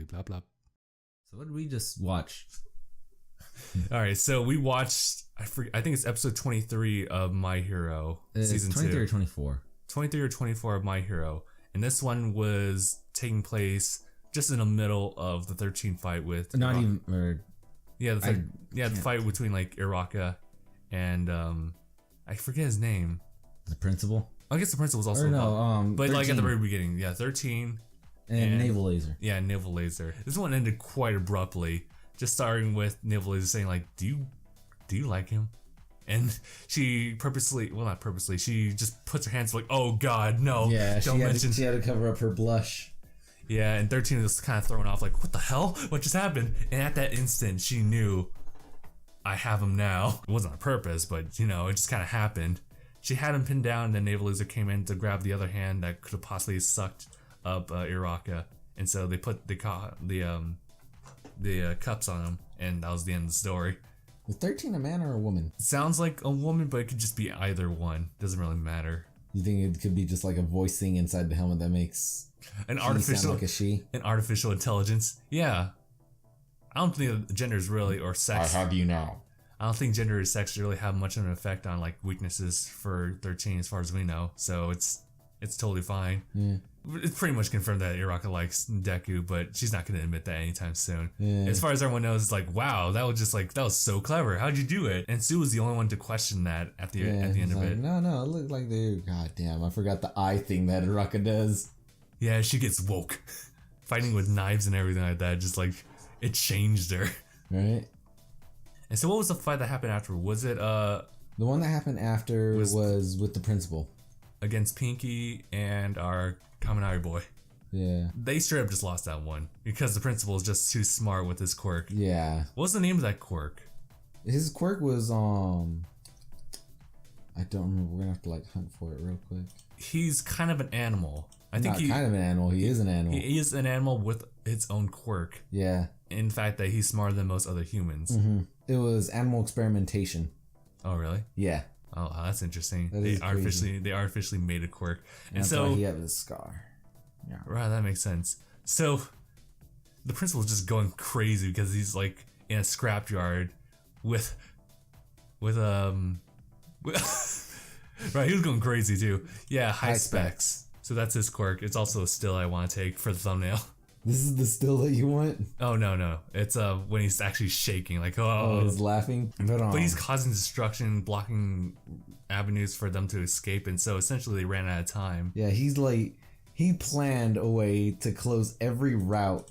blah blah. So what did we just watch? All right, so we watched. I think it's episode 23 of My Hero season 23 2. or 24. 23 or 24 of My Hero, and this one was taking place just in the middle of the 13 fight with. Not even. Or, the fight between like Iraka and I forget his name. The principal. I guess the principal was also involved. but 13. Like at the very beginning, 13 and Naval Laser. Yeah, Naval Laser. This one ended quite abruptly, just starting with Naval Laser saying like, "Do you like him?" And she not purposely, she just puts her hands like, "Oh God, no!" Yeah, she had to cover up her blush. Yeah, and 13 was kind of thrown off, like, "What the hell? What just happened?" And at that instant, she knew, "I have him now." It wasn't on purpose, but it just kind of happened. She had him pinned down, and then Naval Laser came in to grab the other hand that could have possibly sucked up Iraka, and so they put the cups on him, and that was the end of the story. Was 13 a man or a woman? It sounds like a woman, but it could just be either one. Doesn't really matter. You think it could be just like a voice thing inside the helmet that makes an artificial like a she? An artificial intelligence? Yeah. I don't think gender is really, or sex. I have you now. I don't think gender or sex really have much of an effect on like weaknesses for 13 as far as we know. So it's totally fine. Yeah. It's pretty much confirmed that Iraka likes Deku, but she's not going to admit that anytime soon. Yeah. As far as everyone knows, it's like, wow, that was so clever. How'd you do it? And Sue was the only one to question that at the end of it. No, it looked like God damn, I forgot the eye thing that Iraka does. Yeah, she gets woke. Fighting with knives and everything like that, just like, it changed her. Right. And so what was the fight that happened after? Was it the one that happened after was with the principal against Pinky and our Kaminari boy. Yeah. They straight up just lost that one because the principal is just too smart with his quirk. Yeah. What's the name of that quirk? His quirk was I don't remember. We're gonna have to like hunt for it real quick. He's kind of an animal. I think he's kind of an animal. He is an animal. He is an animal with its own quirk. Yeah. In fact, that he's smarter than most other humans. Mm-hmm. It was animal experimentation. Oh, really? Yeah. Oh, that's interesting. They artificially made a quirk, and so why he had this scar. Yeah. Right, that makes sense. So the principal is just going crazy because he's like in a scrapyard with right, he was going crazy too. Yeah, high specs. So that's his quirk. It's also a still I want to take for the thumbnail. This is the still that you want? Oh no. It's when he's actually shaking, like he's laughing. But he's causing destruction, blocking avenues for them to escape, and so essentially they ran out of time. Yeah, he's like he planned a way to close every route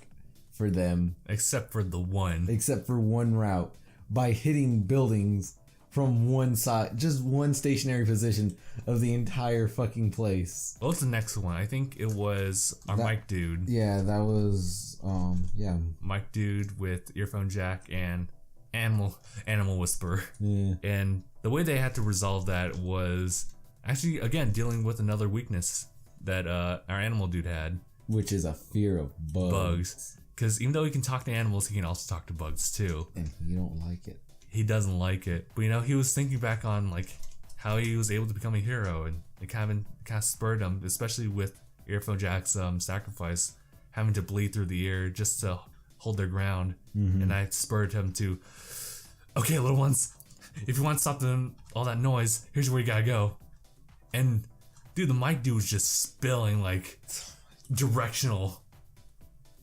for them. Except for one route by hitting buildings from one side, just one stationary position of the entire fucking place. What was the next one? I think it was our Mike dude. Yeah, that was Mike dude with earphone jack and animal whisperer. Yeah. And the way they had to resolve that was actually again dealing with another weakness that our animal dude had, which is a fear of bugs. Because even though he can talk to animals, he can also talk to bugs too. And he don't like it. He doesn't like it. But he was thinking back on like how he was able to become a hero, and it kind of spurred him, especially with Earphone Jack's sacrifice, having to bleed through the ear just to hold their ground. Mm-hmm. And that spurred him to, okay, little ones, if you want to stop all that noise, here's where you gotta go. And dude, the mic dude was just spilling like directional.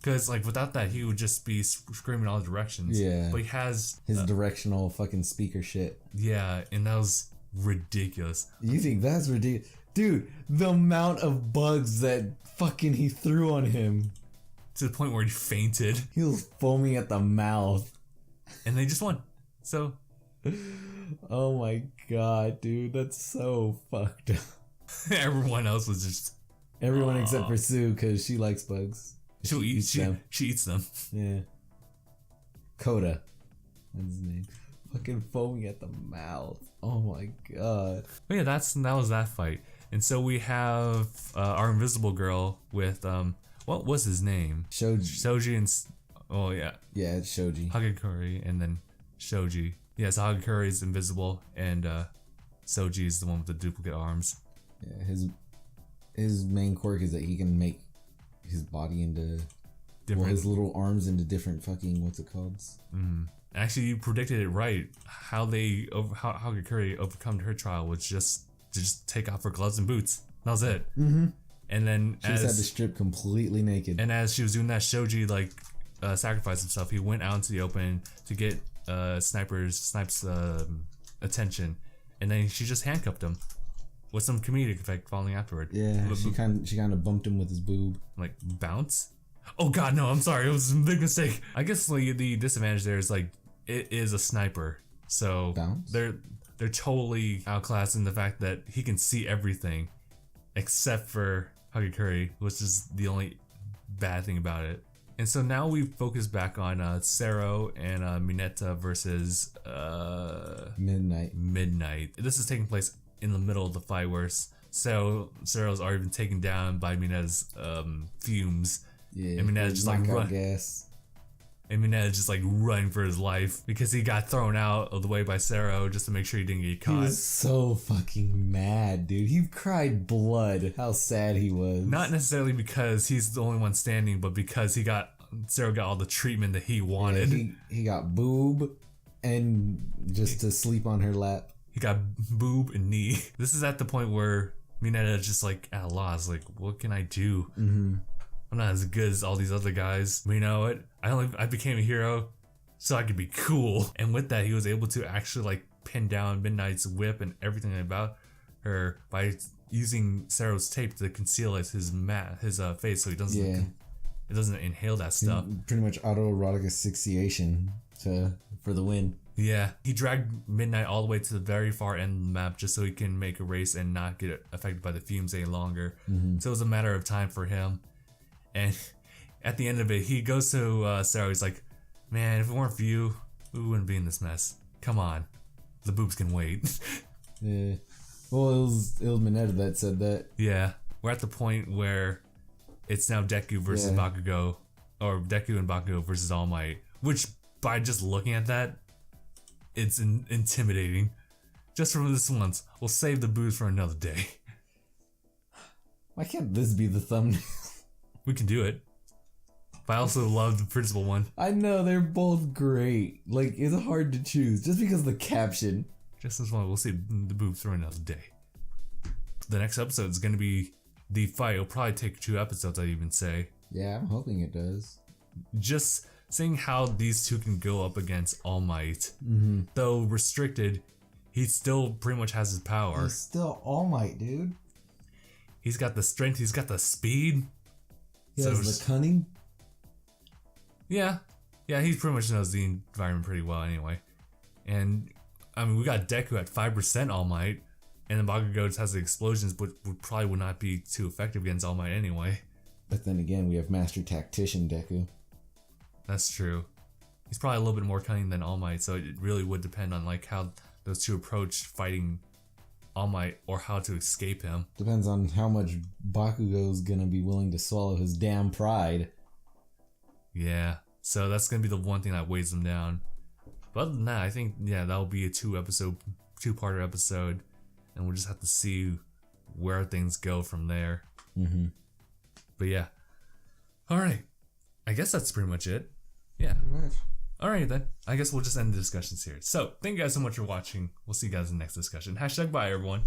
Because, like, without that, he would just be screaming all directions. Yeah. But he has his directional fucking speaker shit. Yeah, and that was ridiculous. You think that's ridiculous? Dude, the amount of bugs that fucking he threw on him. To the point where he fainted. He was foaming at the mouth. And they just won. So. Oh my god, dude, that's so fucked up. Everyone else was just. Everyone except for Sue, because she likes bugs. She eats them. Yeah. Koda. That's his name. Fucking foaming at the mouth. Oh my god. But yeah, that was that fight. And so we have our invisible girl with what was his name? Shoji and yeah, it's Shoji. Hagakure and then Shoji. Yeah, so Hagakure is invisible and Shoji is the one with the duplicate arms. Yeah, his main quirk is that he can make his body into different. his little arms into different fucking what's it called? Actually, you predicted it right. How Hagakure overcome her trial was just to just take off her gloves and boots. That was it. And then She just had to strip completely naked. And as she was doing that, Shoji sacrificed himself. He went out into the open to get Snipe's attention, and then she just handcuffed him with some comedic effect following afterward. Yeah, she kind of bumped him with his boob. Like bounce. Oh god, no! I'm sorry. It was a big mistake. I guess the disadvantage there is it is a sniper, so bounce? They're totally outclassed in the fact that he can see everything, except for Hagakure, which is the only bad thing about it. And so now we focus back on Sero and Mineta versus Midnight. This is taking place in the middle of the fight where Sero's already been taken down by Mineta's fumes. Yeah, and Mineta's just running. Gas. And Mineta's just running for his life because he got thrown out of the way by Sero just to make sure he didn't get caught. He was so fucking mad, dude. He cried blood. How sad he was. Not necessarily because he's the only one standing, but because Sero got all the treatment that he wanted. Yeah, he got boob and just to sleep on her lap. He got boob and knee. This is at the point where Mineta's just at a loss. What can I do? I'm not as good as all these other guys. But you know what? I became a hero so I could be cool. And with that, he was able to actually pin down Midnight's whip and everything about her by using Sero's tape to conceal his face so he doesn't it doesn't inhale that stuff. Pretty much autoerotic asphyxiation for the win. Yeah, he dragged Midnight all the way to the very far end of the map just so he can make a race and not get affected by the fumes any longer. So it was a matter of time for him. And at the end of it, he goes to Sero. He's like, man, if it weren't for you, we wouldn't be in this mess. Come on. The boobs can wait. Yeah. Well, it was Mineta that said that. Yeah. We're at the point where it's now Deku versus Bakugo. Or Deku and Bakugo versus All Might. Which, by just looking at that, it's intimidating. Just for this once, we'll save the boobs for another day. Why can't this be the thumbnail? We can do it. But I also love the principal one. I know, they're both great. It's hard to choose just because of the caption. Just this one, we'll see the boobs for another day. The next episode is going to be the fight. It'll probably take 2 episodes, I'd even say. Yeah, I'm hoping it does. Just seeing how these two can go up against All Might. Though restricted, he still pretty much has his power. He's still All Might, dude. He's got the strength, he's got the speed. He has the cunning. Yeah, he pretty much knows the environment pretty well anyway. And I mean, we got Deku at 5% All Might, and then Bakugo just has the explosions, but probably would not be too effective against All Might anyway. But then again, we have Master Tactician Deku. That's true. He's probably a little bit more cunning than All Might, so it really would depend on how those two approach fighting All Might or how to escape him. Depends on how much Bakugo's gonna be willing to swallow his damn pride. Yeah, so that's gonna be the one thing that weighs him down. But other than that, I think that'll be a two-parter episode, and we'll just have to see where things go from there. But yeah, all right. I guess that's pretty much it. Yeah. All right then. I guess we'll just end the discussions here. So thank you guys so much for watching. We'll see you guys in the next discussion. #bye everyone.